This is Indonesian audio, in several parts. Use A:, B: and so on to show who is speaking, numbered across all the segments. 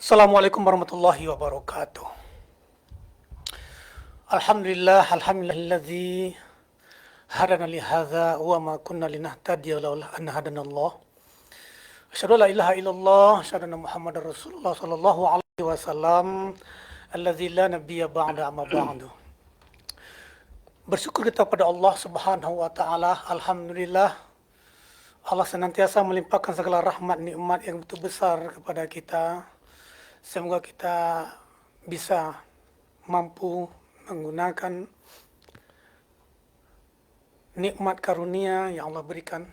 A: Assalamualaikum warahmatullahi wabarakatuh. Alhamdulilladzi hadana li hadza wa ma kunna linahtadiya laula an hadanallah. Asyhadu an la ilaha illallah, asyhadu anna Muhammadar Rasulullah sallallahu alaihi wasallam, allazi la nabiyya ba'da amma ba'du. Bersyukur kita kepada Allah Subhanahu wa taala. Alhamdulillah Allah senantiasa melimpahkan segala rahmat nikmat yang begitu besar kepada kita. Semoga kita bisa mampu menggunakan nikmat karunia yang Allah berikan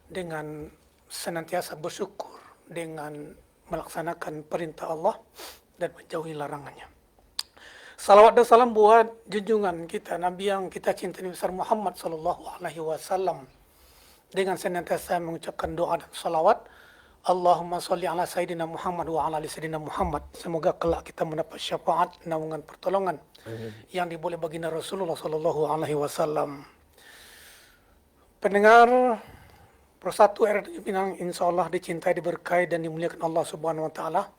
A: dengan senantiasa bersyukur, dengan melaksanakan perintah Allah dan menjauhi larangannya. Salawat dan salam buat junjungan kita, Nabi yang kita cintai besar Muhammad sallallahu alaihi wasallam, dengan senantiasa mengucapkan doa dan salawat. Allahumma salli ala Sayyidina Muhammad wa ala ali Sayyidina Muhammad. Semoga kelak kita mendapat syafaat, naungan, pertolongan yang diboleh baginda Rasulullah sallallahu alaihi wasallam. Pendengar Persatu RRI Pinang, insyaallah dicintai, diberkahi dan dimuliakan Allah Subhanahu wa taala.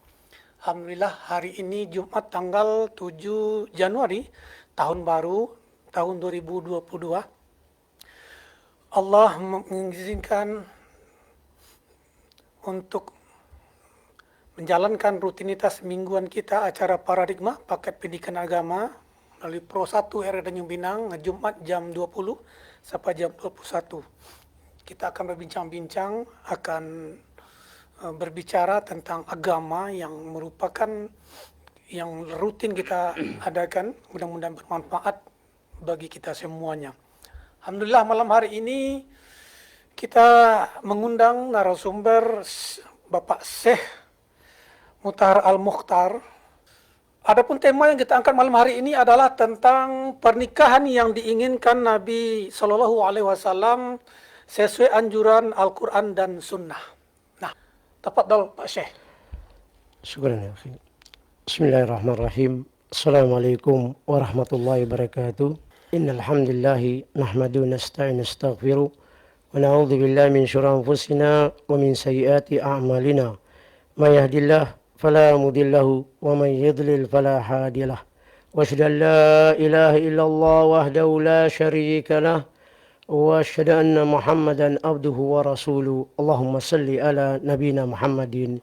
A: Alhamdulillah hari ini Jumat tanggal 7 Januari tahun baru tahun 2022. Allah mengizinkan untuk menjalankan rutinitas mingguan kita, acara paradigma paket pendidikan agama melalui Pro 1 RRI Tanjung Pinang, Jumat jam 20 sampai jam 21. Kita akan berbincang-bincang, akan berbicara tentang agama yang merupakan yang rutin kita adakan. Mudah-mudahan bermanfaat bagi kita semuanya. Alhamdulillah malam hari ini kita mengundang narasumber Bapak Syekh Mutahar Al-Mukhtar. Adapun tema yang kita angkat malam hari ini adalah tentang pernikahan yang diinginkan Nabi Sallallahu Alaihi Wasallam sesuai anjuran Al-Quran dan Sunnah. Nah, tafadhal Pak Syekh.
B: Syukran ya akhi. Bismillahirrahmanirrahim. Assalamualaikum warahmatullahi wabarakatuh. Innal hamdalillah nahmadu nasta'inu nastaghfiru wa na'udzu billahi min syururi anfusina wa min sayyiati a'malina. May yahdihillahu fala mudhillalahu wa may yudlil fala hadiyalah. Wa asyhadu an la ilaha illallah wahdahu la syarika lah wa asyhadu anna Muhammadan abduhu wa rasuluh. Allahumma salli ala nabiyyina Muhammadin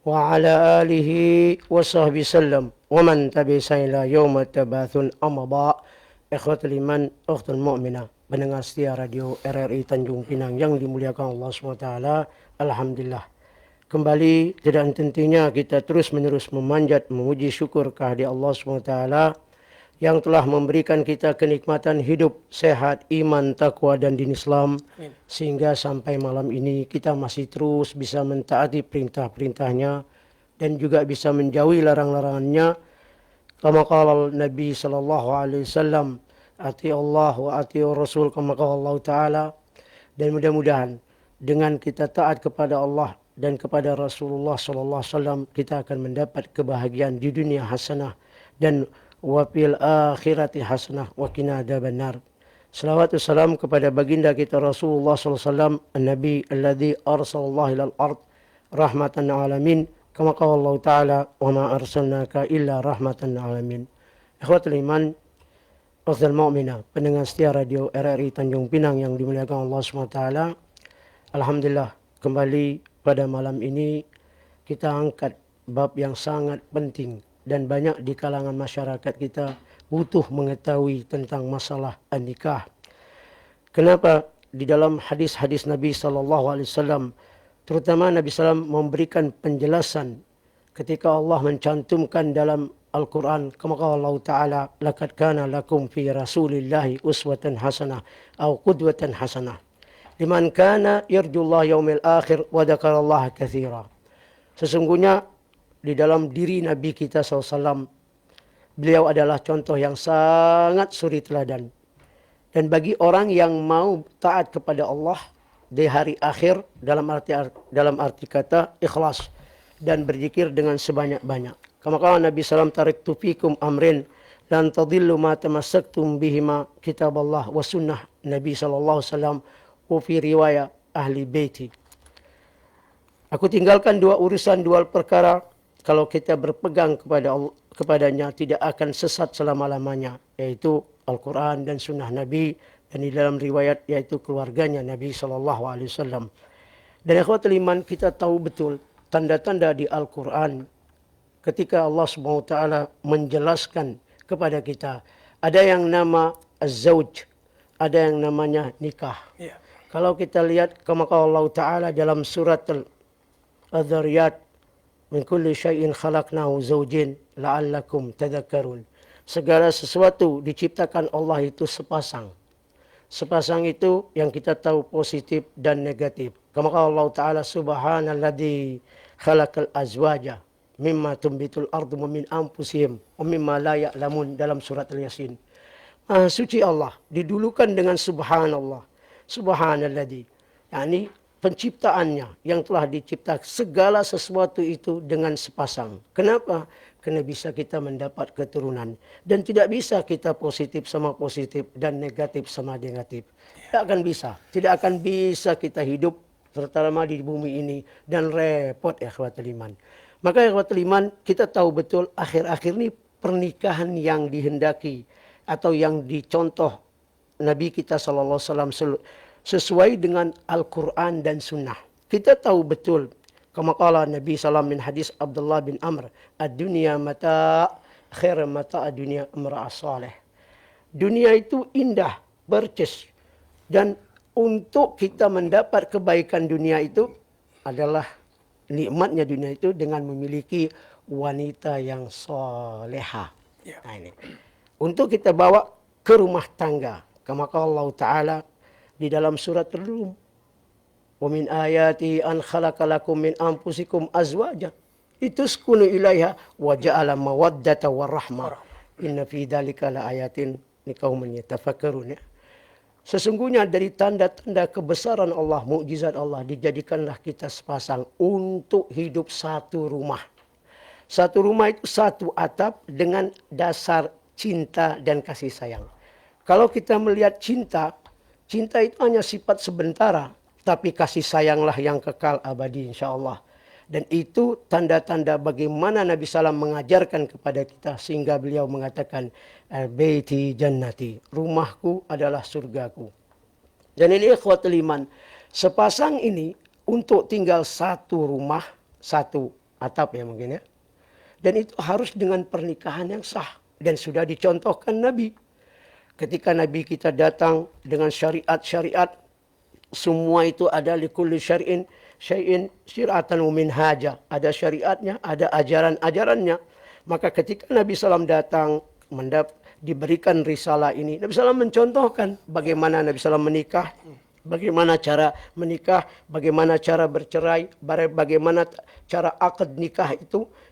B: wa ala alihi wa sahbihi sallam wa man tabi'ahu ila yaumil tabatsun amma ba'. Ikhwatul iman, ukhtul mu'minah, pendengar setia radio RRI Tanjung Pinang yang dimuliakan Allah SWT. Alhamdulillah. Kembali tidak henti-hentinya kita terus menerus memanjat, memuji syukur kehadirat Allah SWT yang telah memberikan kita kenikmatan hidup, sehat, iman, takwa dan din Islam.
A: Amin.
B: Sehingga sampai malam ini kita masih terus bisa mentaati perintah-perintahnya dan juga bisa menjauhi larang-larangannya. Kama qala Nabi sallallahu alaihi wasallam, ati Allah wa ati Rasul, kama qala Allah Ta'ala. Dan mudah-mudahan dengan kita taat kepada Allah dan kepada Rasulullah sallallahu alaihi wasallam, kita akan mendapat kebahagiaan di dunia hasanah dan wa fil akhirati hasanah wa qina adzabannar. Salawat salam kepada baginda kita Rasulullah sallallahu alaihi wasallam, an-nabi alladzi arsalallahu ilal ard rahmatan alamin. Kama qala Allah Ta'ala, wa ma arsalnaka illa rahmatan alamin. Ikhwatul iman, ukhtul mu'minah, pendengar setia radio RRI Tanjung Pinang yang dimuliakan Allah SWT. Alhamdulillah, kembali pada malam ini kita angkat bab yang sangat penting dan banyak di kalangan masyarakat kita butuh mengetahui tentang masalah nikah. Kenapa di dalam hadis-hadis Nabi SAW, terutama Nabi SAW memberikan penjelasan ketika Allah mencantumkan dalam Al-Quran, kama qala Allah Ta'ala, laqad kana lakum fi rasulillahi uswatan hasanah atau qudwatan hasanah liman kana yarjullah yaumil akhir wa dzakarallaha katsira. Sesungguhnya di dalam diri Nabi kita SAW, beliau adalah contoh yang sangat suri teladan. Dan bagi orang yang mau taat kepada Allah di hari akhir, dalam arti kata ikhlas dan berzikir dengan sebanyak-banyak. Kama qala Nabi sallallahu alaihi wasallam, taraktu fikum amrin lan tadillu ma tamassaktum bihima, kitaballah wa sunnah Nabi sallallahu alaihi wasallam wa fi riwayah ahli baiti. Aku tinggalkan dua urusan, dua perkara kalau kita berpegang kepadanya tidak akan sesat selama-lamanya, yaitu Al-Quran dan Sunnah Nabi, dan di dalam riwayat yaitu keluarganya Nabi SAW. Dan ikhwatul iman, kita tahu betul tanda-tanda di Al-Quran ketika Allah SWT menjelaskan kepada kita. Ada yang nama az-zawj, ada yang namanya nikah.
A: Ya.
B: Kalau kita lihat kama Allah Ta'ala dalam surat Al-Dhariyat, min kulli syai'in khalaqnahu zawjin la'allakum tadhakkarun. Segala sesuatu diciptakan Allah itu sepasang. Sepasang itu yang kita tahu positif dan negatif. Kama Allah Ta'ala subhanalladzi khalaqal azwaja mimma tumbitul ardu min anfusihim wa mimma la ya'lamun dalam surat Al-Yasin. Suci Allah didulukan dengan subhanallah. Subhanalladzi. Yani penciptaannya yang telah dicipta segala sesuatu itu dengan sepasang. Kenapa? Karena bisa kita mendapat keturunan. Dan tidak bisa kita positif sama positif dan negatif sama negatif. Tidak akan bisa. Tidak akan bisa kita hidup terutama di bumi ini. Dan repot ikhwatul iman. Maka ikhwatul iman kita tahu betul akhir-akhir ini pernikahan yang dihendaki atau yang dicontoh Nabi kita SAW sesuai dengan Al-Quran dan Sunnah. Kita tahu betul. Kama qala Nabi SAW min hadis Abdullah bin Amr. Ad-dunya mata' khair mata' dunya imra'ah salih. Dunia itu indah, percis. Dan untuk kita mendapat kebaikan dunia itu adalah nikmatnya dunia itu dengan memiliki wanita yang soleha.
A: Ya.
B: Nah ini. Untuk kita bawa ke rumah tangga. Kama qala Allah Ta'ala di dalam surat Rum. Wa min ayati an khalaqalakum min anfusikum azwajan litaskunu ilaiha wa ja'ala mawaddata warahmah. Inna fi dzalika laayatin liqaumin yatafakkarun. Sesungguhnya dari tanda-tanda kebesaran Allah, mukjizat Allah, dijadikanlah kita sepasang untuk hidup satu rumah. Satu rumah itu satu atap dengan dasar cinta dan kasih sayang. Kalau kita melihat cinta, cinta itu hanya sifat sementara, tapi kasih sayanglah yang kekal abadi insyaAllah. Dan itu tanda-tanda bagaimana Nabi SAW mengajarkan kepada kita sehingga beliau mengatakan baiti jannati, rumahku adalah surgaku. Dan ini ikhwatul iman, sepasang ini untuk tinggal satu rumah, satu atap ya mungkin ya. Dan itu harus dengan pernikahan yang sah dan sudah dicontohkan Nabi. Ketika Nabi kita datang dengan syariat-syariat, semua itu ada likulli syar'in syai'in syir'atan wa minhaja. Ada syariatnya, ada ajaran-ajarannya. Maka ketika Nabi SAW datang diberikan risalah ini, Nabi SAW mencontohkan bagaimana Nabi SAW menikah, bagaimana cara menikah, bagaimana cara bercerai, bagaimana cara akad nikah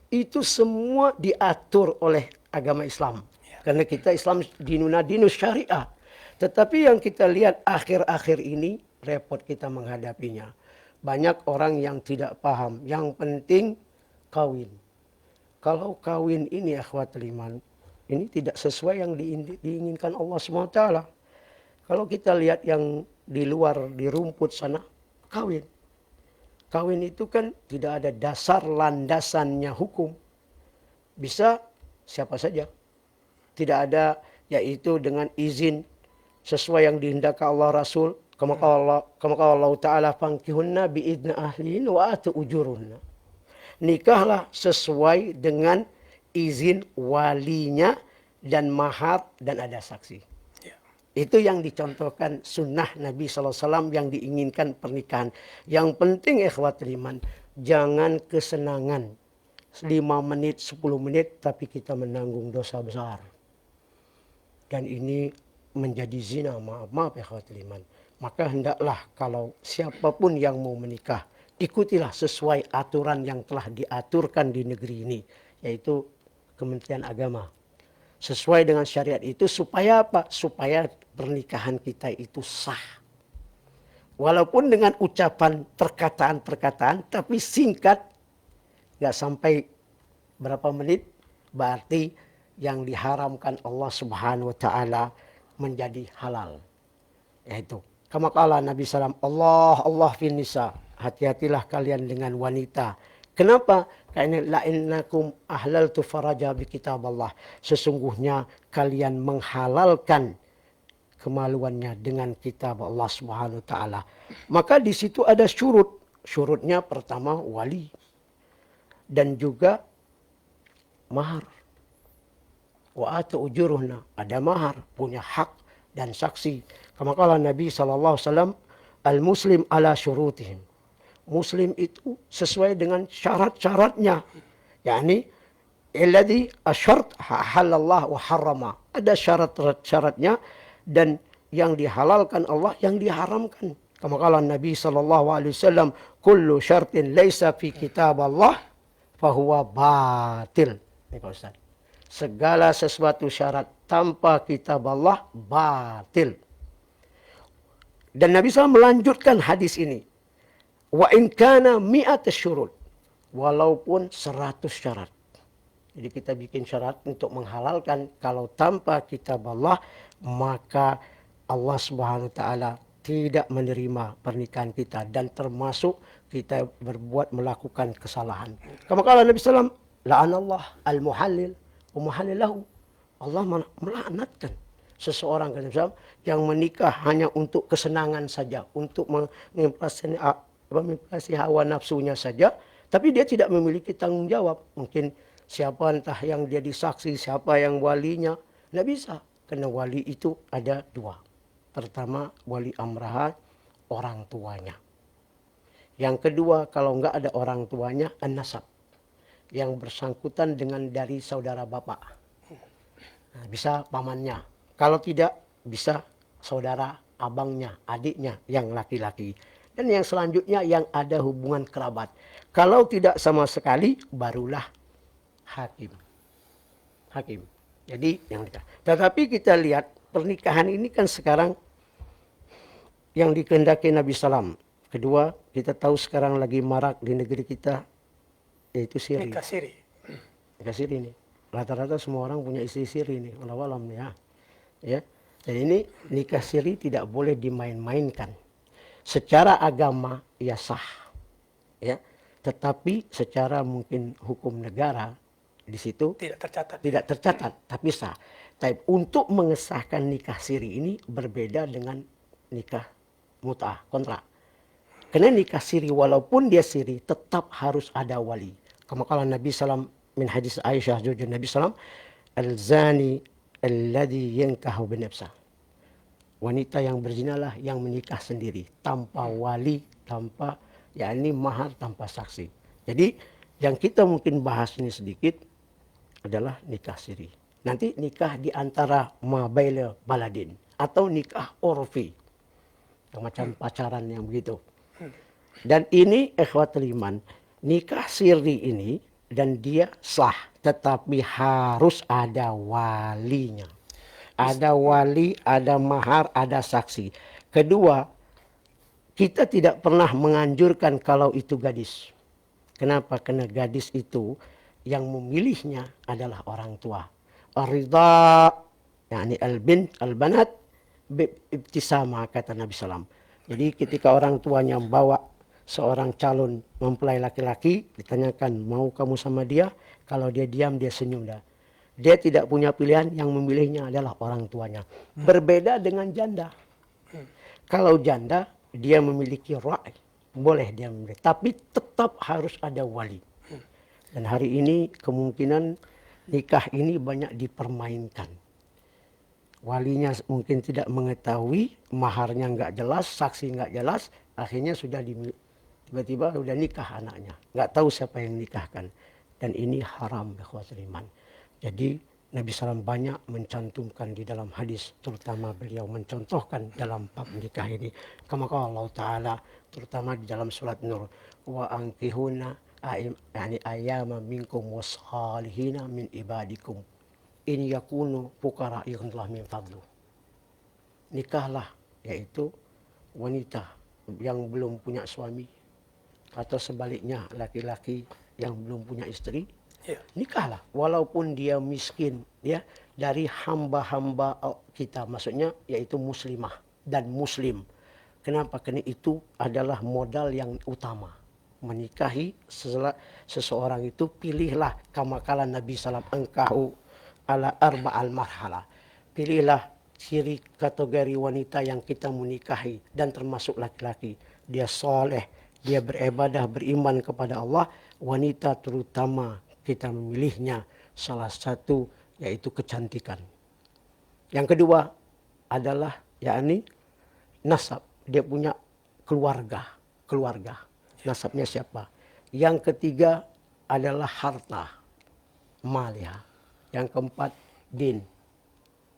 B: itu semua diatur oleh agama Islam. Karena kita Islam dinus syariah. Tetapi yang kita lihat akhir-akhir ini repot kita menghadapinya. Banyak orang yang tidak paham. Yang penting kawin. Kalau kawin ini akhwatul iman, ini tidak sesuai yang diinginkan Allah SWT. Kalau kita lihat yang di luar, di rumput sana, kawin. Kawin itu kan tidak ada dasar landasannya hukum. Bisa siapa saja. Tidak ada yaitu dengan izin sesuai yang dihendaki Allah Rasul. Kama qala Allah Ta'ala fankihunna biidna ahlihin wa atu ujurunna. Nikahlah sesuai dengan izin walinya dan mahar dan ada saksi.
A: Ya.
B: Itu yang dicontohkan sunnah Nabi SAW yang diinginkan pernikahan. Yang penting ikhwatul iman, jangan kesenangan 5 menit, 10 menit tapi kita menanggung dosa besar. Dan ini menjadi zina, maaf ikhwatul iman. Maka hendaklah kalau siapapun yang mau menikah, ikutilah sesuai aturan yang telah diaturkan di negeri ini. Yaitu Kementerian Agama. Sesuai dengan syariat itu supaya apa? Supaya pernikahan kita itu sah. Walaupun dengan ucapan perkataan-perkataan, tapi singkat. Gak sampai berapa menit, berarti yang diharamkan Allah Subhanahu wa Ta'ala menjadi halal. Yaitu kama qala Nabi SAW, Allah fin nisa, hati-hatilah kalian dengan wanita Kenapa? Karena la'innakum ahlaltu faraja bi kitaballah. Sesungguhnya kalian menghalalkan kemaluannya dengan kitab Allah Subhanahu wa taala. Maka di situ ada syurut. Syurutnya pertama wali dan juga mahar. Wa atu ujuruhna, ada mahar, punya hak dan saksi. Kama kala Nabi SAW, al-muslim ala syurutihim. Muslim itu sesuai dengan syarat-syaratnya. Yani, alladhi asyart halallah wa harrama. Ada syarat-syaratnya dan yang dihalalkan Allah, yang diharamkan. Kama kala Nabi SAW, kullu syartin laysa fi kitab Allah, fahuwa batil. Ini Pak Ustaz. Segala sesuatu syarat tanpa kitab Allah batil. Dan Nabi SAW melanjutkan hadis ini. Wa in kana mi'at syurut. Walaupun 100 syarat. Jadi kita bikin syarat untuk menghalalkan. Kalau tanpa kitab Allah, maka Allah Subhanahu wa taala tidak menerima pernikahan kita. Dan termasuk kita berbuat melakukan kesalahan. Kama kala Nabi SAW, la'anallah al-muhallil. Umuhalilahu. Allah melaknatkan seseorang yang menikah hanya untuk kesenangan saja, untuk mengimplementasi hawa nafsunya saja, tapi dia tidak memiliki tanggung jawab. Mungkin siapa entah yang jadi saksi, siapa yang walinya, tidak bisa. Karena wali itu ada dua. Pertama, wali amraha, orang tuanya. Yang kedua, kalau enggak ada orang tuanya, an-nasab. Yang bersangkutan dengan dari saudara bapak. Nah, bisa pamannya. Kalau tidak, bisa saudara abangnya, adiknya yang laki-laki. Dan yang selanjutnya yang ada hubungan kerabat. Kalau tidak sama sekali, barulah hakim. Hakim. Jadi yang nikah. Tetapi kita lihat pernikahan ini kan sekarang yang dikehendaki Nabi SAW. Kedua, kita tahu sekarang lagi marak di negeri kita, yaitu siri.
A: Nikah siri.
B: Nikah siri ini. Rata-rata semua orang punya istri siri ini. Walau-walam ya. Ya. Dan ini nikah siri tidak boleh dimain-mainkan. Secara agama ya sah. Ya. Tetapi secara mungkin hukum negara di situ
A: Tidak tercatat.
B: tidak tercatat, tapi sah. Tapi untuk mengesahkan nikah siri ini berbeda dengan nikah mut'ah, kontrak. Karena nikah siri walaupun dia siri tetap harus ada wali. Kama kala Nabi SAW min hadis Aisyah zauj Nabi SAW, al-zani alladhi yankahu binafsah. Wanita yang berzinalah yang menikah sendiri tanpa wali, tanpa yakni mahar, tanpa saksi. Jadi yang kita mungkin bahas ini sedikit adalah nikah siri. Nanti nikah di antara mabaila baladin atau nikah urfi. Macam pacaran yang begitu. Dan ini ikhwatul iman, nikah siri ini dan dia sah, tetapi harus ada walinya. Ada wali, ada mahar, ada saksi. Kedua, kita tidak pernah menganjurkan kalau itu gadis. Kenapa? Karena gadis itu yang memilihnya adalah orang tua. Ar-ridha, yakni al-bint, al-banat, ibtisama, kata Nabi SAW. Jadi ketika orang tuanya membawa seorang calon mempelai laki-laki, ditanyakan, mau kamu sama dia? Kalau dia diam, dia senyum dah. Dia tidak punya pilihan, yang memilihnya adalah orang tuanya. Berbeda dengan janda. Kalau janda, dia memiliki ra'i. Boleh dia memilih. Tapi tetap harus ada wali. Dan hari ini kemungkinan nikah ini banyak dipermainkan. Walinya mungkin tidak mengetahui, maharnya nggak jelas, saksi nggak jelas, akhirnya sudah tiba-tiba sudah nikah anaknya. Nggak tahu siapa yang nikahkan. Dan ini haram, ikhwatul iman. Jadi Nabi SAW banyak mencantumkan di dalam hadis, terutama beliau mencontohkan dalam bab nikah ini. Kama qala Allah Ta'ala, terutama di dalam surat Nur, wa ankihuna yani ayyama minkum washalihina min ibadikum in yakunu fuqara yughnillahu min fadlu. Nikahlah, yaitu wanita yang belum punya suami atau sebaliknya laki-laki yang belum punya istri.
A: Ya.
B: Nikahlah walaupun dia miskin, ya, dari hamba-hamba kita, maksudnya yaitu muslimah dan muslim. Kenapa? Karena itu adalah modal yang utama. menikahi seseorang itu, pilihlah kama kala Nabi SAW, engkau ala arba'al marhala. Pilihlah ciri kategori wanita yang kita menikahi, dan termasuk laki-laki. Dia soleh, dia beribadah, beriman kepada Allah. Wanita terutama kita memilihnya salah satu yaitu kecantikan. Yang kedua adalah yakni nasab, dia punya keluarga. Nasabnya siapa? Yang ketiga adalah harta, malnya. Yang keempat din.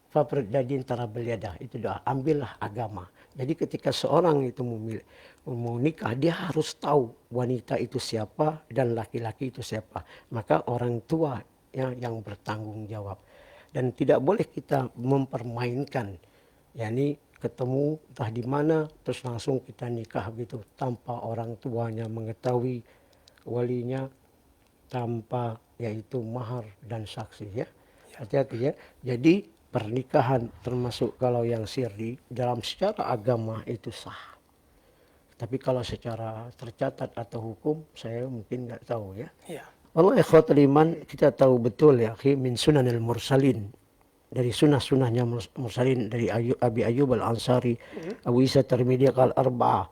B: Fafrid dadin tara beliadah, itu doa. Ambillah agama. Jadi ketika seorang itu mau nikah, dia harus tahu wanita itu siapa dan laki-laki itu siapa. Maka orang tua yang bertanggung jawab. Dan tidak boleh kita mempermainkan, yakni ketemu entah di mana terus langsung kita nikah gitu tanpa orang tuanya mengetahui, walinya, tanpa yaitu mahar dan saksi ya. Hati-hati ya. Jadi pernikahan termasuk kalau yang sirri dalam secara agama itu sah. Tapi kalau secara tercatat atau hukum saya mungkin nggak tahu ya.
A: Ya.
B: Allah ikhwatul iman, kita tahu betul ya, min sunanil mursalin, dari sunnah-sunnahnya mursalin, dari Abi Ayyub al-Ansari, Abu Isa Tirmidzi al-Arba'ah,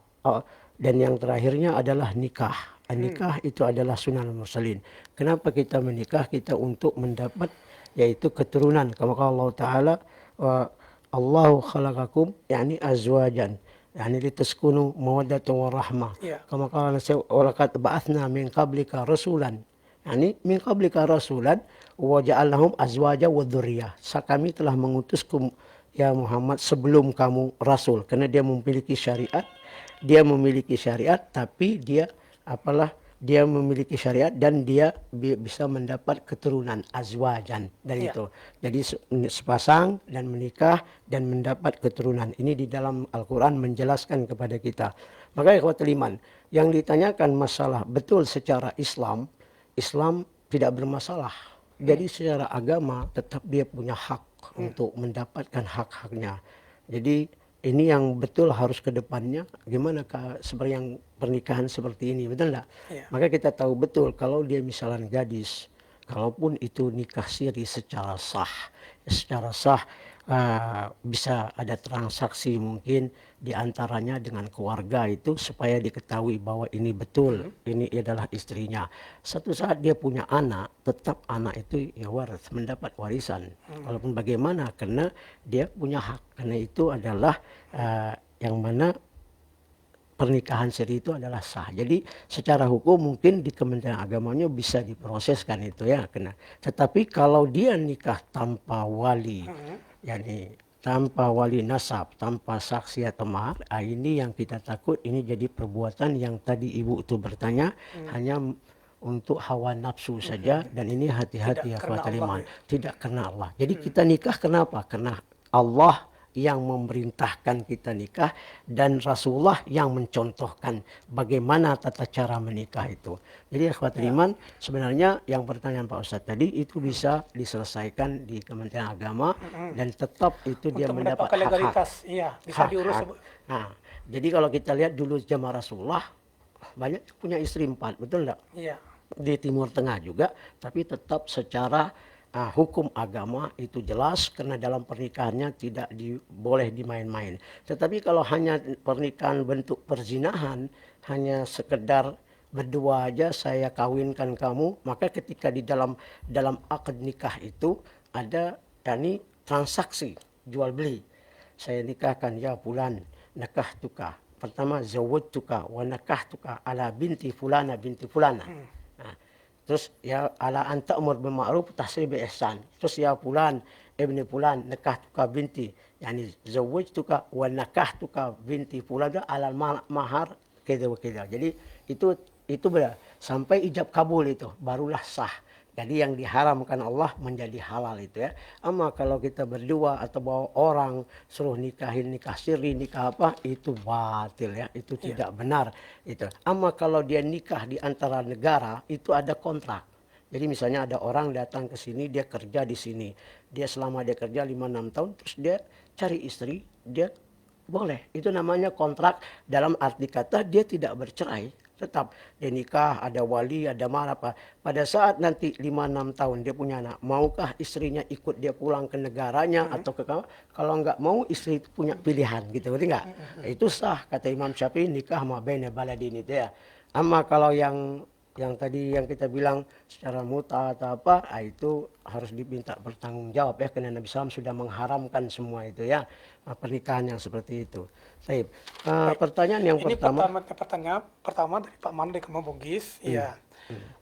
B: dan yang terakhirnya adalah nikah. Nikah itu adalah sunnah mursalin. Kenapa kita menikah? Kita untuk mendapat yaitu keturunan. Kama Allah Ta'ala, Allahu khalaqakum yakni azwajan, yakni litaskunu mawaddatan warahmah. Kama qala walaqad ba'atsna min qablika rasulan, yakni min qablika rasulan wa ja'alnahum azwaja wa dzurriyyah. Kami telah mengutuskum ya Muhammad sebelum kamu rasul, karena dia memiliki syariat, tapi dia dia memiliki syariat dan dia bisa mendapat keturunan azwajan dari itu. Jadi sepasang dan menikah dan mendapat keturunan. Ini di dalam Al-Quran menjelaskan kepada kita. Maka ikhwatul iman, yang ditanyakan masalah betul secara Islam tidak bermasalah. Jadi secara agama tetap dia punya hak untuk mendapatkan hak-haknya. Jadi ini yang betul harus ke depannya, gimana seperti yang pernikahan seperti ini, betul enggak? Maka kita tahu betul kalau dia misalnya gadis, kalaupun itu nikah siri secara sah, bisa ada transaksi mungkin diantaranya dengan keluarga itu supaya diketahui bahwa ini betul, ini adalah istrinya. Satu saat dia punya anak, tetap anak itu ya waris, mendapat warisan. Walaupun bagaimana, karena dia punya hak. Karena itu adalah yang mana pernikahan siri itu adalah sah. Jadi secara hukum mungkin di Kementerian Agamanya bisa diproseskan itu ya. Tetapi kalau dia nikah tanpa wali, yakni tanpa wali nasab, tanpa saksi atau mahar, ini yang kita takut, ini jadi perbuatan yang tadi ibu itu bertanya hanya untuk hawa nafsu saja, dan ini hati-hati ya kawan iman, tidak karena Allah. Jadi kita nikah kenapa? Karena Allah yang memerintahkan kita nikah dan Rasulullah yang mencontohkan bagaimana tata cara menikah itu. Jadi akhwat iman, sebenarnya yang pertanyaan Pak Ustadz tadi itu bisa diselesaikan di Kementerian Agama dan tetap itu dia mendapat
A: legalitas. Iya, bisa diurus.
B: Nah, jadi kalau kita lihat dulu zaman Rasulullah banyak punya istri 4, betul enggak?
A: Iya.
B: Di Timur Tengah juga, tapi tetap secara hukum agama itu jelas, karena dalam pernikahannya tidak boleh dimain-main. Tetapi kalau hanya pernikahan bentuk perzinahan, hanya sekedar berdua aja saya kawinkan kamu, maka ketika di dalam akad nikah itu ada transaksi jual beli. Saya nikahkan ya fulan, nakah tuka. Pertama zawwajtuka wa nakahtuka ala binti fulana binti fulana. Terus ya ala anta umur bil ma'ruf tahsib bi ihsan. Terus ya fulan ibni fulan nakahtuka binti, yani zawwajtuka wa nakahtuka binti fulan ala mahar keda wa keda. Jadi itu benar sampai ijab kabul itu barulah sah. Jadi yang diharamkan Allah menjadi halal itu ya. Ama kalau kita berdua atau bawa orang suruh nikahin, nikah siri, nikah apa, itu batil ya. Itu tidak benar itu. Ama kalau dia nikah di antara negara, itu ada kontrak. Jadi misalnya ada orang datang ke sini, dia kerja di sini. Dia selama dia kerja 5-6 tahun, terus dia cari istri, dia boleh. Itu namanya kontrak, dalam arti kata dia tidak bercerai. Tetap dia nikah, ada wali, ada mahar apa. Pada saat nanti 5-6 tahun dia punya anak, maukah istrinya ikut dia pulang ke negaranya atau ke kalau nggak mau istri itu punya pilihan gitu, berarti nggak? Itu sah kata Imam Syafi'i nikah ma baina baladin itu ya. Amma kalau yang tadi yang kita bilang secara muta atau apa, itu harus diminta bertanggung jawab ya karena Nabi SAW sudah mengharamkan semua itu ya, pernikahan yang seperti itu. Baik,
A: Baik.
B: pertanyaan yang
A: Ini
B: pertama.
A: pertanyaan pertama dari Pak Man dari Kampung Bugis. Iya.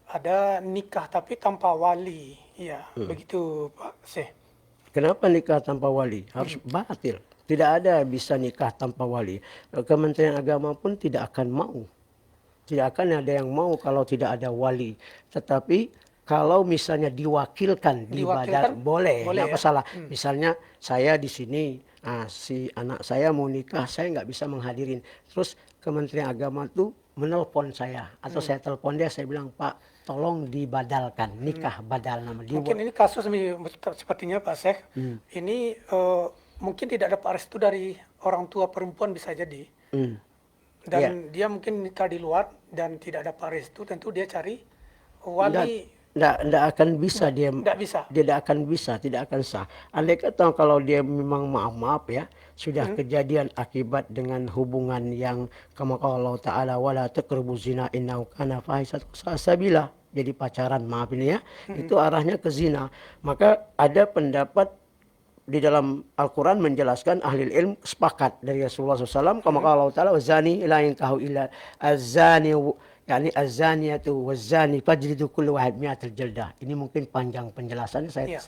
A: Ada nikah tapi tanpa wali. Iya, begitu Pak Syekh.
B: Kenapa nikah tanpa wali? Harus batil. Tidak ada bisa nikah tanpa wali. Kementerian Agama pun tidak akan mau. Tidak akan ada yang mau kalau tidak ada wali. Tetapi kalau misalnya diwakilkan di badal,
A: Diwakilkan
B: boleh,
A: boleh
B: nggak
A: ya?
B: masalah. Misalnya saya di sini, si anak saya mau nikah, saya nggak bisa menghadirin. Terus Kementerian Agama tuh menelpon saya atau saya telepon dia, saya bilang Pak, tolong dibadalkan nikah badal nama
A: Mungkin ini kasus sepertinya Pak Syekh. Ini mungkin tidak ada restu dari orang tua perempuan bisa jadi.
B: Hmm.
A: Dan dia mungkin nikah di luar dan tidak ada restu, tentu dia cari wali.
B: Nggak akan bisa dia,
A: Tidak bisa.
B: tidak akan bisa, tidak akan sah. Andai kata kalau dia memang maaf ya, sudah kejadian akibat dengan hubungan yang kama qala Allah Ta'ala wala taqrabu zina innahu kana fahisatan sabila. Jadi pacaran, maaf ini ya, itu arahnya ke zina. Maka ada pendapat di dalam Al-Quran menjelaskan ahli ilmu sepakat dari Rasulullah SAW kama qala Allah Ta'ala wazani la yankahu illa azani yakni azaniyatu wazani fajlidu kullu wahid mi'atal jaldah. Ini mungkin panjang penjelasannya saya.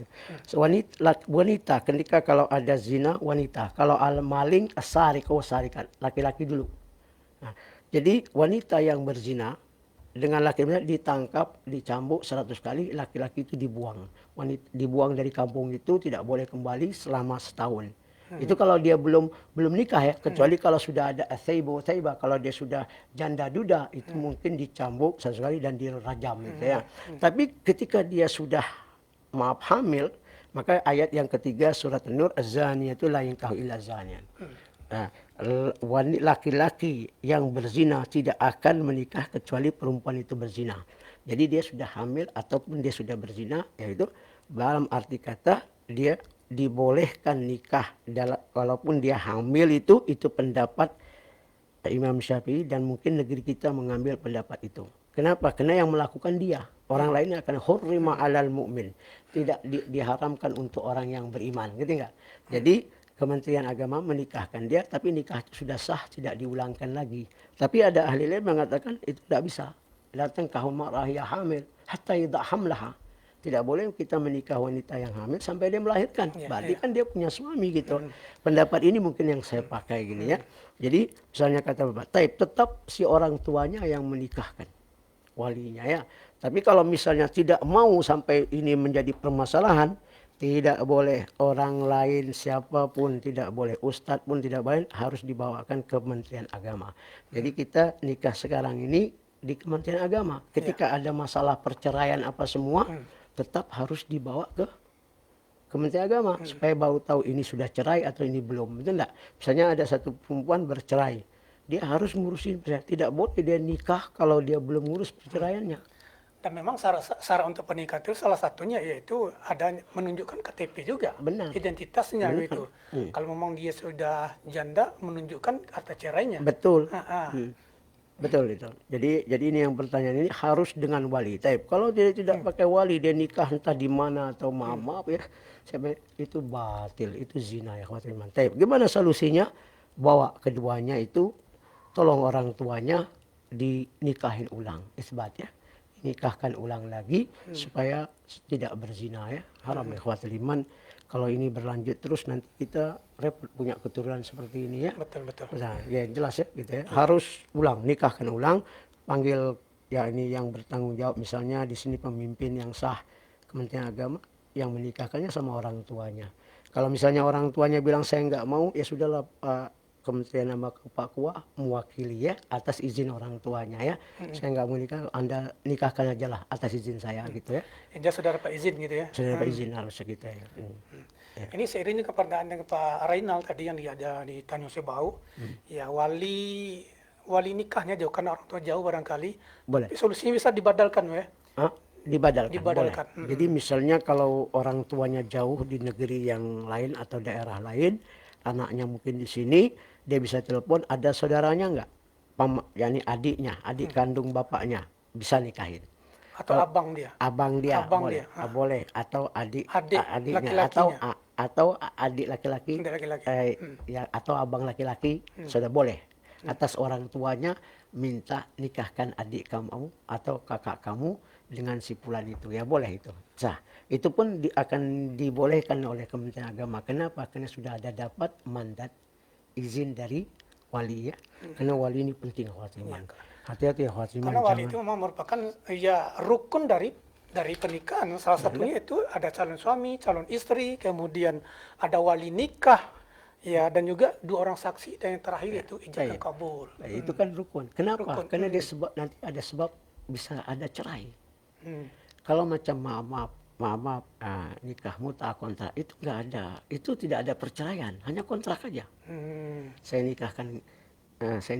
B: Wanita ketika kalau ada zina wanita, kalau al maling asariq wasarikat laki-laki dulu. Nah, jadi wanita yang berzina dengan laki-laki ditangkap, dicambuk 100 kali, laki-laki itu dibuang. Wanita dibuang dari kampung itu tidak boleh kembali selama setahun. Itu kalau dia belum nikah ya, kecuali kalau sudah ada athaibu thaibah, kalau dia sudah janda duda itu mungkin dicambuk 100 kali dan dirajam gitu ya. Tapi ketika dia sudah maaf hamil, maka ayat yang ketiga surat An-Nur az-zaniyatu la yankahu illa zaniyan. Nah, laki-laki yang berzina tidak akan menikah kecuali perempuan itu berzina. Jadi dia sudah hamil ataupun dia sudah berzina, yaitu dalam arti kata dia dibolehkan nikah walaupun dia hamil itu pendapat Imam Syafi'i dan mungkin negeri kita mengambil pendapat itu. Kenapa? Karena yang melakukan dia. Orang lainnya akan hurrima alal mu'min. Tidak diharamkan untuk orang yang beriman. Gitu enggak? Jadi Kementerian Agama menikahkan dia, tapi nikah itu sudah sah, tidak diulangkan lagi. Tapi ada ahli lain mengatakan itu tidak bisa. Datang kahum mar'ah ya hamil, hatta yudha hamlaha. Tidak boleh kita menikah wanita yang hamil sampai dia melahirkan. Berarti kan dia punya suami gitu. Pendapat ini mungkin yang saya pakai gini ya. Jadi misalnya kata Bapak, tetap si orang tuanya yang menikahkan. Walinya ya. Tapi kalau misalnya tidak mau sampai ini menjadi permasalahan, tidak boleh orang lain siapapun, tidak boleh ustadz pun tidak boleh, harus dibawakan ke Kementerian Agama. Jadi kita nikah sekarang ini di Kementerian Agama. Ketika ada masalah perceraian apa semua, tetap harus dibawa ke Kementerian Agama supaya baru tahu ini sudah cerai atau ini belum. Betul enggak? Misalnya ada satu perempuan bercerai, dia harus ngurusin perceraian. Tidak boleh dia nikah kalau dia belum ngurus perceraiannya.
A: Dan memang syarat untuk pernikahan itu salah satunya yaitu ada menunjukkan KTP juga.
B: Benar.
A: Identitasnya gitu. Kalau memang dia sudah janda, menunjukkan akta cerainya.
B: Betul. Betul itu. Jadi ini yang pertanyaan ini harus dengan wali. Tapi kalau dia tidak pakai wali, dia nikah entah di mana atau maaf ya, itu batil, itu zina ya khawatir iman. Tapi gimana solusinya? Bawa keduanya itu, tolong orang tuanya dinikahin ulang, isbat ya. Nikahkan ulang lagi supaya tidak berzina ya. Haram ya khawatir iman. Kalau ini berlanjut terus nanti kita repot punya keturunan seperti ini ya.
A: Betul.
B: Nah, ya jelas ya gitu ya. Harus ulang, nikahkan ulang, panggil ya ini yang bertanggung jawab misalnya di sini pemimpin yang sah Kementerian Agama yang menikahkannya sama orang tuanya. Kalau misalnya orang tuanya bilang saya nggak mau, ya sudahlah Kementerian Agama Pak Kua mewakili ya atas izin orang tuanya ya. Saya nggak mau nikah, Anda nikahkan aja lah atas izin saya gitu ya.
A: Dia sudah dapat izin gitu ya.
B: Sudah dapat izin harus segitu ya.
A: Ini seiring dengan pertanyaan Pak Rainal tadi yang ada di Tanjung Sebau, ya wali wali nikahnya jauh karena orang tua jauh barangkali.
B: Boleh.
A: Tapi solusinya bisa dibadalkan ya.
B: Ah, dibadalkan,
A: Dibadalkan.
B: boleh. Jadi misalnya kalau orang tuanya jauh di negeri yang lain atau daerah lain, anaknya mungkin di sini, dia bisa telepon, ada saudaranya enggak? Yani adiknya, adik kandung bapaknya, bisa nikahin.
A: Atau abang dia.
B: Abang dia
A: Abang
B: boleh,
A: dia. Ah.
B: boleh, atau
A: Adik
B: adiknya,
A: laki-lakinya.
B: atau adik laki-laki,
A: Adik laki-laki.
B: ya, atau abang laki-laki, sudah boleh. Atas orang tuanya minta nikahkan adik kamu atau kakak kamu dengan si fulan itu, ya boleh itu. Sah. Itu pun akan dibolehkan oleh Kementerian Agama. Kenapa? Karena sudah ada dapat mandat izin dari wali ya. Karena wali ini penting akhwat iman. Hati-hati akhwat iman.
A: Karena wali itu memang merupakan ya rukun dari pernikahan. Salah satunya itu ada calon suami, calon istri, kemudian ada wali nikah, ya, dan juga dua orang saksi, dan yang terakhir itu ijazah kabul.
B: Nah, itu kan rukun. Kenapa?
A: Rukun.
B: Karena dia sebab nanti ada sebab bisa ada cerai.
A: Hmm.
B: Kalau macam maaf, nikah muta kontrak itu nggak ada. Itu tidak ada perceraian, hanya kontrak aja. Saya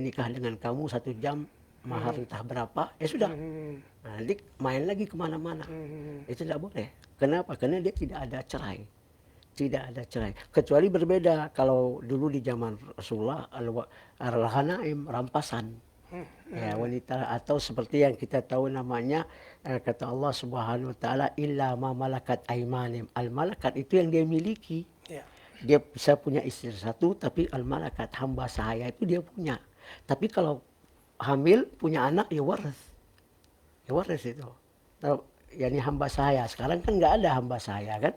B: nikah dengan kamu 1 jam, mahar entah berapa, ya sudah. Nah, nanti main lagi kemana-mana. Itu tidak boleh. Kenapa? Karena dia tidak ada cerai. Tidak ada cerai. Kecuali berbeda kalau dulu di zaman Rasulullah, al-ghanaim, rampasan. Ya, wanita atau seperti yang kita tahu namanya, kata Allah Subhanahu wa taala, illa ma malakat aimanim. Al-malakat itu yang dia miliki.
A: Ya.
B: Dia bisa punya istri 1, tapi al-malakat, hamba sahaya itu dia punya. Tapi kalau hamil punya anak, ya waris. Ya waris itu. Yani hamba sahaya. Sekarang kan nggak ada hamba sahaya kan?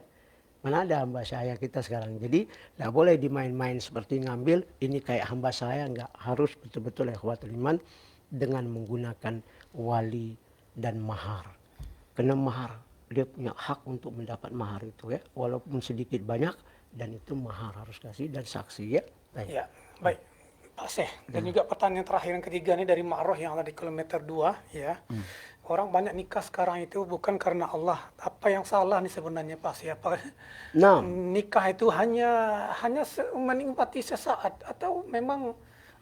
B: Mana ada hamba sahaya kita sekarang. Jadi nggak boleh dimain-main seperti ngambil ini kayak hamba sahaya. Nggak, harus betul-betul ikhwatul iman dengan menggunakan wali dan mahar. Karena mahar, dia punya hak untuk mendapat mahar itu ya. Walaupun sedikit banyak, dan itu mahar harus kasih, dan saksi ya. Baik.
A: Ya, baik. Pak Syekh, dan juga pertanyaan terakhir yang ketiga ini dari Ma'roh yang ada di kilometer 2 ya. Orang banyak nikah sekarang itu bukan karena Allah. Apa yang salah nih sebenarnya Pak Syekh? Apa
B: Nah,
A: nikah itu hanya menikmati sesaat atau memang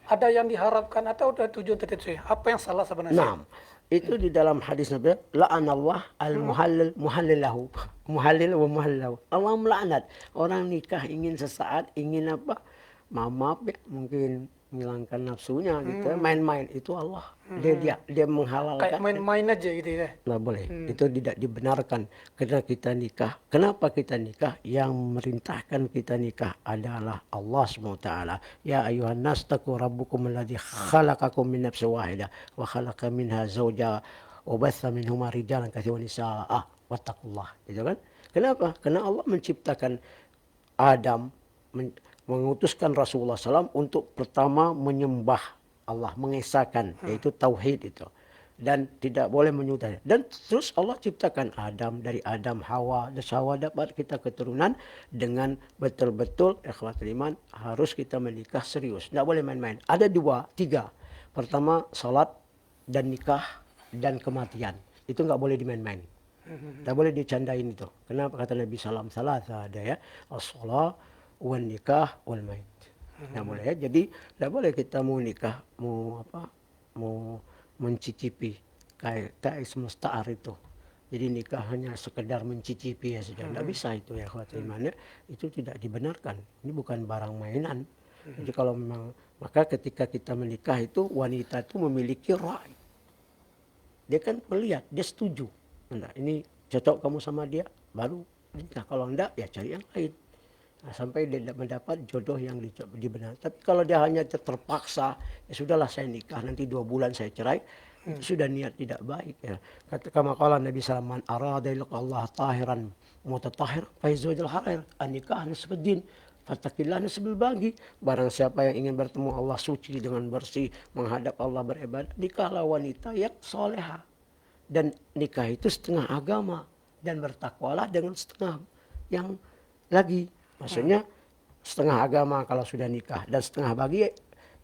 A: ada yang diharapkan atau ada tujuan tertentu? Apa yang salah sebenarnya?
B: nah, itu di dalam hadis Nabi, la'anallah al-muhallil muhallilahu. Muhallil wa muhallilahu. Allah melaknat orang nikah ingin sesaat, ingin apa? Maaf ya, mungkin menghilangkan nafsunya gitu, main-main, itu Allah. Dia menghalalkan.
A: Kayak main-main aja gitu ya.
B: Nggak boleh, itu tidak dibenarkan. Karena kita nikah, kenapa kita nikah? Yang memerintahkan kita nikah adalah Allah SWT. Ya ayuhan nas taqu rabbukum alladhi khalaqakum min nafsin wahidah wa khalaqa minha zawjaha wa batha minhuma rijalan katsiran nisaa wattaqullah. Gitu kan? Kenapa? Karena Allah menciptakan Adam, mengutuskan Rasulullah SAW untuk pertama menyembah Allah, mengesahkan, yaitu tauhid itu. Dan tidak boleh menyudahnya. Dan terus Allah ciptakan Adam, dari Adam Hawa, dan Hawa dapat kita keturunan dengan betul-betul ikhwatul iman, harus kita menikah serius. Tidak boleh main-main. Ada 2, 3. Pertama, salat dan nikah dan kematian. Itu nggak boleh dimain-main. Tidak boleh dicandain itu. Kenapa? Kata Nabi Sallam salasa ada ya. As-salat, wan nikah, wal maut. Tidak boleh ya. Jadi tidak boleh kita mau nikah, mau mencicipi kayak semesta'ar itu. Jadi nikah hanya sekedar mencicipi ya saja. Tidak bisa itu ya khawatir iman ya. Itu tidak dibenarkan. Ini bukan barang mainan. Jadi kalau memang, maka ketika kita menikah itu wanita itu memiliki ra'i. Dia kan melihat, dia setuju. Nah, ini cocok kamu sama dia, baru nikah. Kalau enggak, ya cari yang lain. Nah, sampai dia mendapat jodoh yang dibenar. Tapi kalau dia hanya terpaksa, ya sudahlah saya nikah, nanti 2 bulan saya cerai, itu sudah niat tidak baik. Ya. Kama qala Nabi Salman, arada Allah tahiran mutatahhir fa yazwajul harir, an-nikah nisfud din, fattaqillah nisful bagi. Barang siapa yang ingin bertemu Allah suci dengan bersih, menghadap Allah beribadah, nikahlah wanita yang soleha. Dan nikah itu setengah agama, dan bertakwalah dengan setengah yang lagi. Maksudnya setengah agama kalau sudah nikah, dan setengah bagi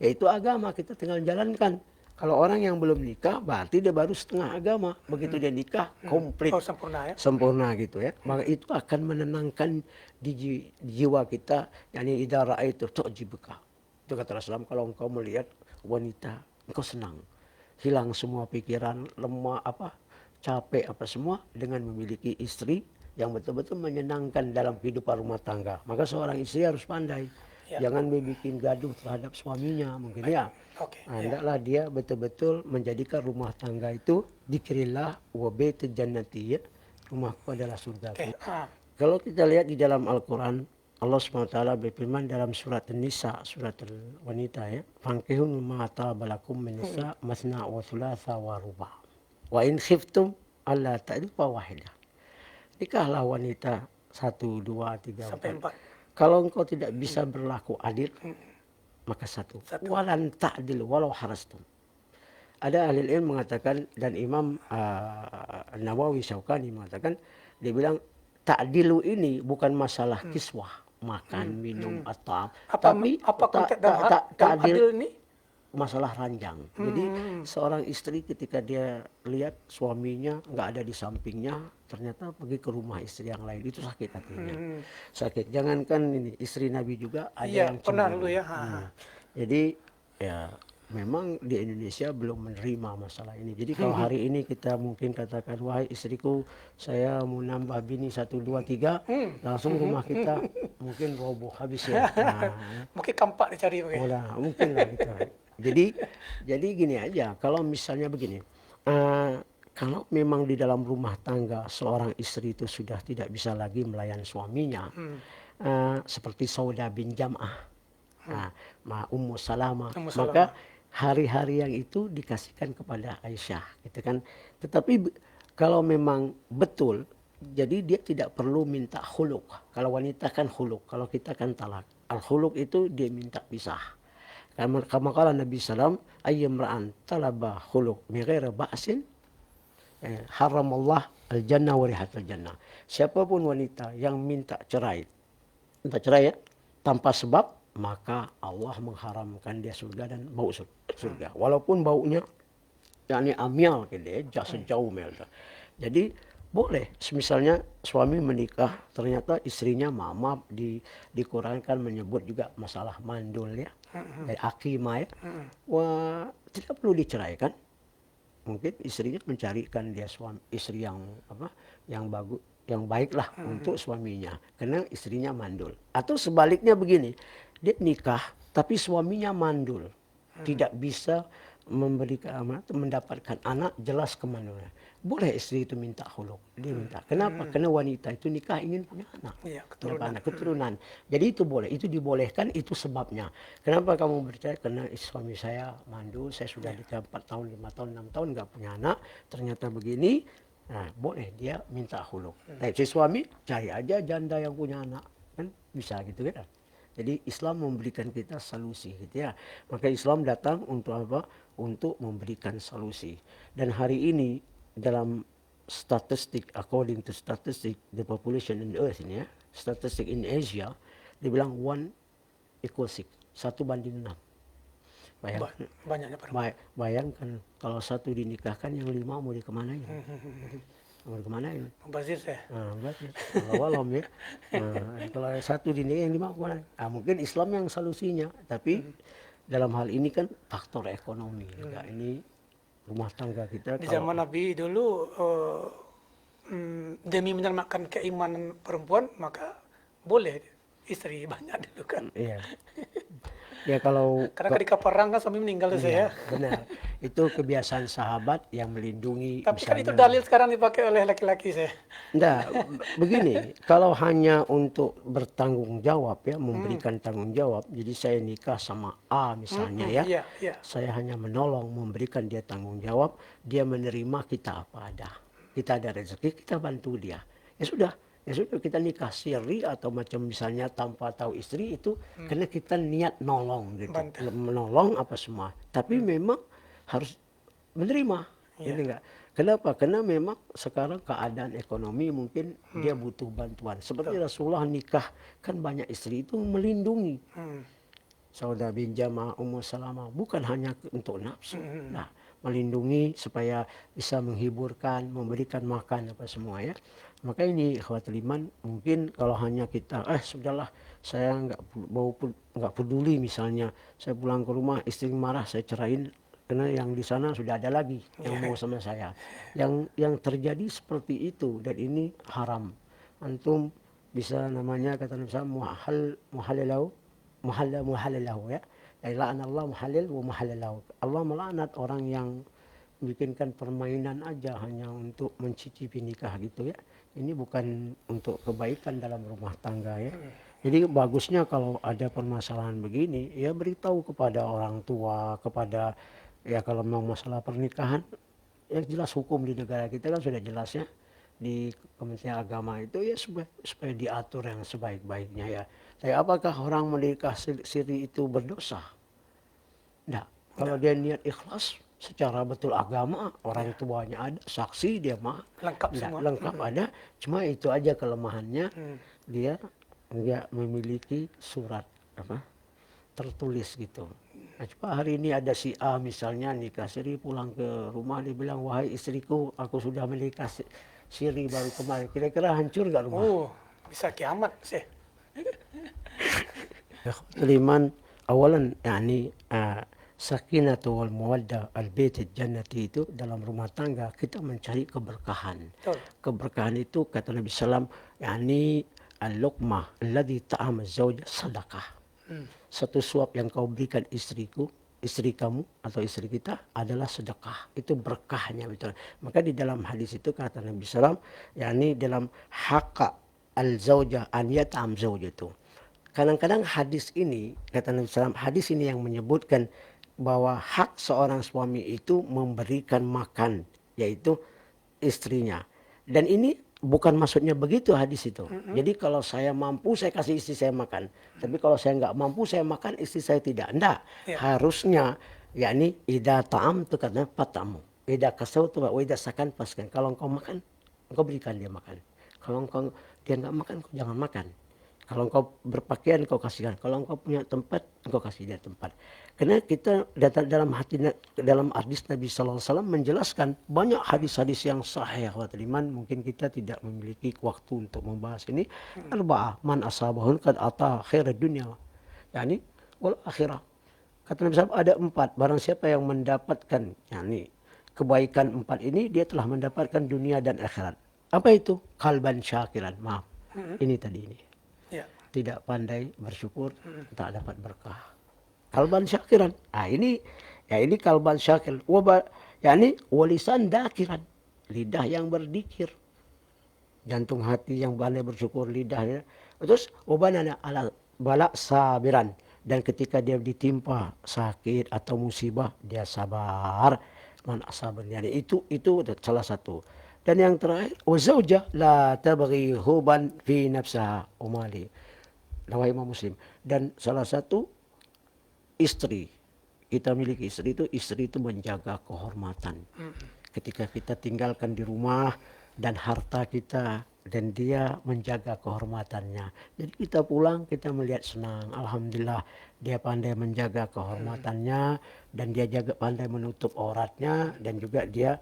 B: yaitu agama, kita tinggal jalankan. Kalau orang yang belum nikah berarti dia baru setengah agama. Begitu dia nikah komplit,
A: sempurna ya.
B: Sempurna gitu ya. Maka itu akan menenangkan di jiwa kita. Yani idza ra'aitu tu'jibuka. Itu kata Rasulullah, kalau engkau melihat wanita engkau senang. Hilang semua pikiran lemah capek semua dengan memiliki istri yang betul-betul menyenangkan dalam kehidupan rumah tangga. Maka seorang istri harus pandai.
A: Ya.
B: Jangan membuat gaduh terhadap suaminya mungkin ya.
A: Oke. Ya.
B: Hendaklah dia betul-betul menjadikan rumah tangga itu dikirilah wa baitul jannati ya. Rumahku adalah surga.
A: Oke.
B: Kalau kita lihat di dalam Al-Quran, Allah SWT berfirman dalam surat An-Nisa, surat wanita ya. Fankihun ma ta'balakum min nisa masna wa thulatha wa ruba. Wa in khiftum alla ta'dilu fawahidah. Nikahlah wanita 1, 2, 3,
A: Sampai 4.
B: Kalau engkau tidak bisa berlaku adil, maka satu.
A: Satu.
B: Walan ta'dil walau harastum. Ada ahli ilmu mengatakan dan Imam Nawawi Syaukani mengatakan, dia bilang ta'dilu ini bukan masalah kiswah, makan, minum, atau tapi
A: apa konteks dalam adil ini?
B: masalah ranjang. Jadi seorang istri ketika dia lihat suaminya nggak ada di sampingnya, ternyata pergi ke rumah istri yang lain, itu sakit hatinya. Sakit. Jangankan ini istri Nabi juga ada
A: Iya,
B: yang
A: pernah
B: cemburu.
A: dulu ya.
B: Jadi ya memang di Indonesia belum menerima masalah ini. Jadi kalau hari ini kita mungkin katakan, wahai istriku, saya mau nambah bini 1, 2, 3, langsung rumah kita mungkin roboh habis ya.
A: Mungkin kampak dicari mungkin.
B: Mungkin lah kita. Jadi gini aja, kalau misalnya begini, kalau memang di dalam rumah tangga seorang istri itu sudah tidak bisa lagi melayan suaminya, seperti Saudah bin Jam'ah, Ummu Salamah, maka hari-hari yang itu dikasihkan kepada Aisyah, gitu kan. Tetapi kalau memang betul, jadi dia tidak perlu minta khuluk. Kalau wanita kan khuluk, kalau kita kan talak. Al-khuluk itu dia minta pisah. Kama kala Nabi SAW, ayyamra'an talaba khuluk min ghairi ba'sin haramallah al-jannah wa rihatul jannah. Siapapun wanita yang minta cerai ya, tanpa sebab, maka Allah mengharamkan dia surga dan bau surga. Walaupun baunya yakni amyal sejauh mil. Jadi boleh, misalnya suami menikah, ternyata istrinya maaf dikurangkan menyebut juga masalah mandul ya, akimah ya. Wah, tidak perlu diceraikan. Mungkin istrinya mencarikan dia istri yang bagus, yang baiklah untuk suaminya, karena istrinya mandul. Atau sebaliknya begini, dia nikah tapi suaminya mandul, tidak bisa mendapatkan anak, jelas kemandulnya. Boleh istri itu minta khuluk, dia minta. Kenapa? Karena wanita itu nikah ingin punya anak, keturunan. Jadi itu boleh, itu dibolehkan, itu sebabnya. Kenapa kamu percaya? Karena suami saya mandul, saya sudah nikah 4 tahun, 5 tahun, 6 tahun nggak punya anak, ternyata begini. Nah, boleh dia minta khuluk. Nah, si suami cari aja janda yang punya anak, kan bisa gitu kan? Jadi Islam memberikan kita solusi, gitu ya. Maka Islam datang untuk apa? Untuk memberikan solusi. Dan hari ini dalam statistik, according to statistic, the population in the earth ini ya, statistik in Asia, dibilang 1:6, 1:6.
A: Banyaknya perempuan.
B: Bayangkan kalau 1 dinikahkan, yang 5 mau dikemanain? Mau dikemanain?
A: Bazir saya.
B: Bazir. Walau ya. Kalau 1 dinikah, yang 5 kemana? Mungkin Islam yang solusinya, tapi dalam hal ini kan faktor ekonomi juga. Ini rumah tangga kita.
A: Di zaman Nabi dulu demi menyelamatkan keimanan perempuan, maka boleh istri banyak dulu kan.
B: Iya. Ya kalau
A: karena ketika perang kan suami meninggal saya.
B: Benar. Itu kebiasaan sahabat yang melindungi.
A: Tapi kan itu dalil sekarang dipakai oleh laki-laki saya.
B: Enggak, begini, kalau hanya untuk bertanggung jawab ya, memberikan tanggung jawab. Jadi saya nikah sama A misalnya ya. Saya hanya menolong, memberikan dia tanggung jawab, dia menerima, kita apa ada. Kita ada rezeki, kita bantu dia. Ya sudah kita nikah siri atau macam misalnya tanpa tahu istri itu karena kita niat nolong gitu. Menolong apa semua. Tapi memang harus menerima. Gitu enggak? Kenapa? Karena memang sekarang keadaan ekonomi mungkin dia butuh bantuan. Seperti Rasulullah nikah, kan banyak istri itu melindungi. Saudah bin Jam'ah, Ummu Salamah, bukan hanya untuk nafsu. Nah, melindungi supaya bisa menghiburkan, memberikan makan apa semua ya. Maka ini ikhwatul iman, mungkin kalau hanya kita, sudahlah saya nggak peduli misalnya, saya pulang ke rumah istri marah, saya cerain, karena yang di sana sudah ada lagi yang mau sama saya. Yang terjadi seperti itu dan ini haram. Antum bisa namanya kata Nabi SAW muhalalahu ya. La'an Allah muhalil wa muhalalahu. Allah melaknat orang yang bikinkan permainan aja hanya untuk mencicipi nikah gitu ya. Ini bukan untuk kebaikan dalam rumah tangga ya. Jadi bagusnya kalau ada permasalahan begini ya beritahu kepada orang tua, kepada ya kalau memang masalah pernikahan ya jelas hukum di negara kita kan sudah jelasnya di Kementerian Agama itu ya supaya diatur yang sebaik-baiknya ya. Tapi apakah orang menikah siri itu berdosa? Tidak. Kalau dia niat ikhlas secara betul agama, orang tuanya ada, saksi dia mah
A: Lengkap semua.
B: lengkap ada. Cuma itu aja kelemahannya dia nggak memiliki surat apa tertulis gitu. Nah, coba hari ini ada si A misalnya nikah siri pulang ke rumah dia bilang wahai istriku aku sudah menikah siri baru kemarin. Kira-kira hancur nggak rumah?
A: Oh, bisa kiamat sih.
B: Iman awalan yani sakinatu wal mawaddah al bait jannati itu dalam rumah tangga kita mencari keberkahan.
A: Betul.
B: Keberkahan itu kata Nabi sallam yani al-luqmah alladhi ta'ama zawja sadaqah. Satu suap yang kau berikan istriku, istri kamu atau istri kita adalah sedekah. Itu berkahnya betul. Maka di dalam hadis itu kata Nabi sallam yani dalam haqqa al-zawja an yat'am zawjatu. Kadang-kadang hadis ini, kata Nabi SAW, hadis ini yang menyebutkan bahwa hak seorang suami itu memberikan makan, yaitu istrinya. Dan ini bukan maksudnya begitu hadis itu. Jadi kalau saya mampu, saya kasih istri saya makan. Tapi kalau saya nggak mampu, saya makan, istri saya tidak. Enggak.
A: Ya.
B: Harusnya, yakni, idha ta'am itu katanya patamu. Idha kasau itu, idha sakan paskan. Kalau engkau makan, engkau berikan dia makan. Kalau engkau dia nggak makan, engkau jangan makan. Kalau engkau berpakaian, engkau kasihkan. Kalau engkau punya tempat, engkau kasih dia tempat. Karena kita dalam hadis Nabi SAW menjelaskan banyak hadis-hadis yang sahih. Iman mungkin kita tidak memiliki waktu untuk membahas ini. Arba'ah man asabahun kad ata khairad dunya. Yani wal akhirah. Kata Nabi SAW ada 4. Barang siapa yang mendapatkan yani kebaikan 4 ini, dia telah mendapatkan dunia dan akhirat. Apa itu? Kalban syakiran. Maaf. Ini tadi ini.
A: Ya.
B: Tidak pandai bersyukur, tak dapat berkah. Kalban syakiran. Ah ini kalban syakir. Yani walisan dakiran. Lidah yang berdikir. Jantung hati yang pandai bersyukur, lidahnya. Terus wabanana ala balak sabiran. Dan ketika dia ditimpa sakit atau musibah, dia sabar. Man asabar. Yani itu salah satu. Dan yang terakhir, wazauja la tabghi huban fi nafsaha umali. Riwayat Imam Muslim. Dan salah satu istri, kita miliki istri itu menjaga kehormatan. Ketika kita tinggalkan di rumah dan harta kita dan dia menjaga kehormatannya. Jadi kita pulang kita melihat senang. Alhamdulillah dia pandai menjaga kehormatannya dan dia pandai menutup auratnya dan juga dia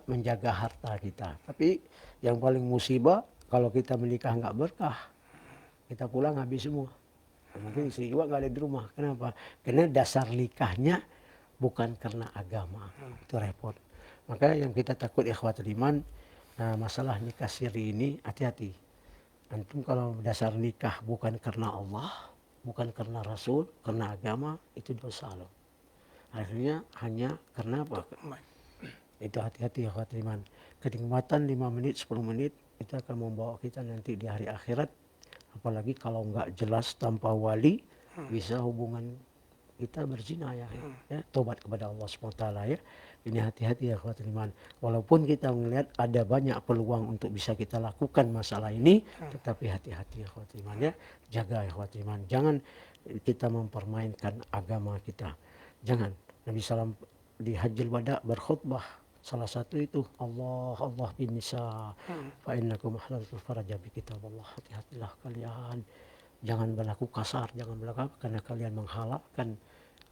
B: menjaga harta kita. Tapi yang paling musibah kalau kita menikah nggak berkah, kita pulang habis semua. Mungkin istri juga nggak ada di rumah. Kenapa? Karena dasar nikahnya bukan karena agama. Itu repot. Maka yang kita takut ikhwatul iman, masalah nikah siri ini hati-hati. Antum kalau dasar nikah bukan karena Allah, bukan karena Rasul, karena agama, itu dosa loh. Akhirnya hanya karena apa? Itu hati-hati ya ikhwatul iman. Kenikmatan 5 menit, 10 menit itu akan membawa kita nanti di hari akhirat. Apalagi kalau nggak jelas tanpa wali, bisa hubungan kita berzina ya. Tobat kepada Allah SWT ya. Ini hati-hati ya ikhwatul iman. Walaupun kita melihat ada banyak peluang untuk bisa kita lakukan masalah ini, tetapi hati-hati ya ikhwatul iman ya. Jaga ya ikhwatul iman. Jangan kita mempermainkan agama kita. Jangan. Nabi SAW di Hajjul Wada berkhutbah. Salah satu itu Allah bin nisa fa innakum ahlaltul faraja bi kitaballah. Hati-hatilah kalian. Jangan berlaku kasar, jangan berlaku karena kalian menghalalkan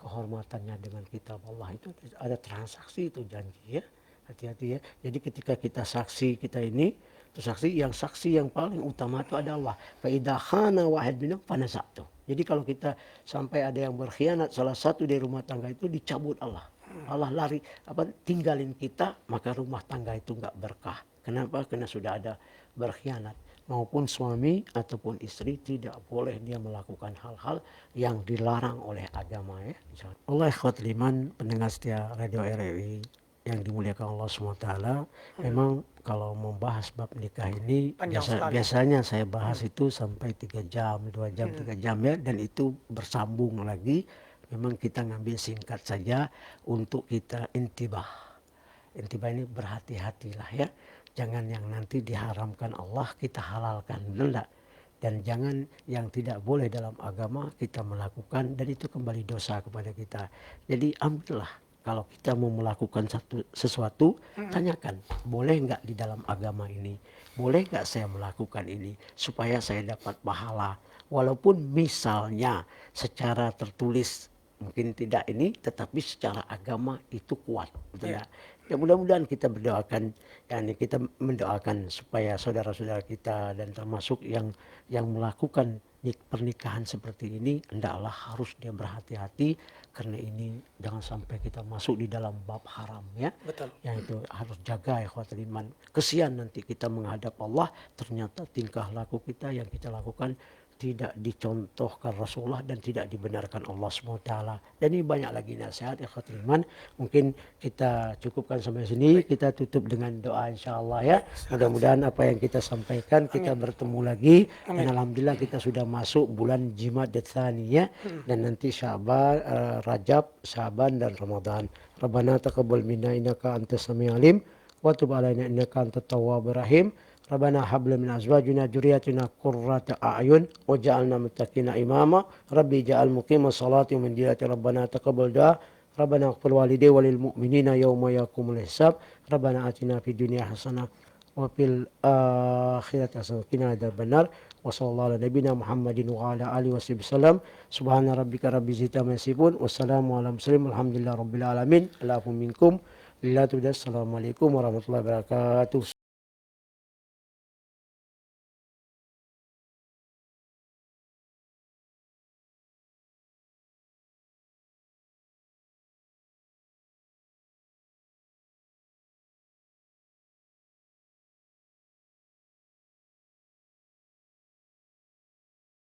B: kehormatannya dengan kitab Allah. Itu ada transaksi, itu janji ya. Hati-hati ya. Jadi ketika kita saksi kita ini, itu saksi yang paling utama itu adalah fa idza khana wahid minhum fanasatu. Jadi kalau kita sampai ada yang berkhianat salah satu dari rumah tangga itu dicabut Allah. Allah tinggalin kita, maka rumah tangga itu nggak berkah. Kenapa? Karena sudah ada berkhianat. Maupun suami ataupun istri tidak boleh dia melakukan hal-hal yang dilarang oleh agama ya. Allah ikhwat liman pendengar setia Radio RRI yang dimuliakan Allah SWT. Memang kalau membahas bab nikah ini biasanya saya bahas itu sampai 3 jam, 2 jam, 3 jam ya, dan itu bersambung lagi. Memang kita ngambil singkat saja untuk kita intibah. Intibah ini berhati-hatilah ya. Jangan yang nanti diharamkan Allah kita halalkan, enggak. Dan jangan yang tidak boleh dalam agama kita melakukan, dan itu kembali dosa kepada kita. Jadi ambillah, kalau kita mau melakukan sesuatu, tanyakan, boleh enggak di dalam agama ini? Boleh enggak saya melakukan ini supaya saya dapat pahala? Walaupun misalnya secara tertulis mungkin tidak ini, tetapi secara agama itu kuat, betul ya. Ya mudah-mudahan kita berdoakan, kita mendoakan supaya saudara-saudara kita dan termasuk yang melakukan pernikahan seperti ini, hendaklah harus dia berhati-hati, karena ini jangan sampai kita masuk di dalam bab haram ya.
A: Betul.
B: Yang itu harus jaga ya ikhwatul iman. Kesian nanti kita menghadap Allah, ternyata tingkah laku kita yang kita lakukan tidak dicontohkan Rasulullah dan tidak dibenarkan Allah SWT. Dan ini banyak lagi nasihat ya ikhwatul iman. Mungkin kita cukupkan sampai sini. Kita tutup dengan doa insya Allah ya. Mudah-mudahan apa yang kita sampaikan kita bertemu lagi. Dan alhamdulillah kita sudah masuk bulan Jimadil Tsani ya. Dan nanti Sya'ban, Rajab, Sya'ban dan Ramadan. Rabbana taqabbal minna innaka antas samiul alim wa tub alaina innaka antat tawwabur rahim. Rabbana hab lana min azwajina dzurriyyatina qurrata a'yun waj'alna muttaqina imama. Rabbi ja'al muqimas salati min dhillati rabbana taqabbal du'a. Rabbana ighfir walidayya walil mu'minina yawma yaqumul hisab. Rabbana atina fid dunya hasanah wa fil akhirati hasanah wa qina adzabannar. Wa sallallahu ala nabiyyina Muhammadin wa ala alihi wasallam. Subhana rabbika rabbil izzati amma yasifun. Wassalamu ala mursalin walhamdulillahi rabbil alamin. Alaikum minkum. Assalamualaikum warahmatullahi wabarakatuh.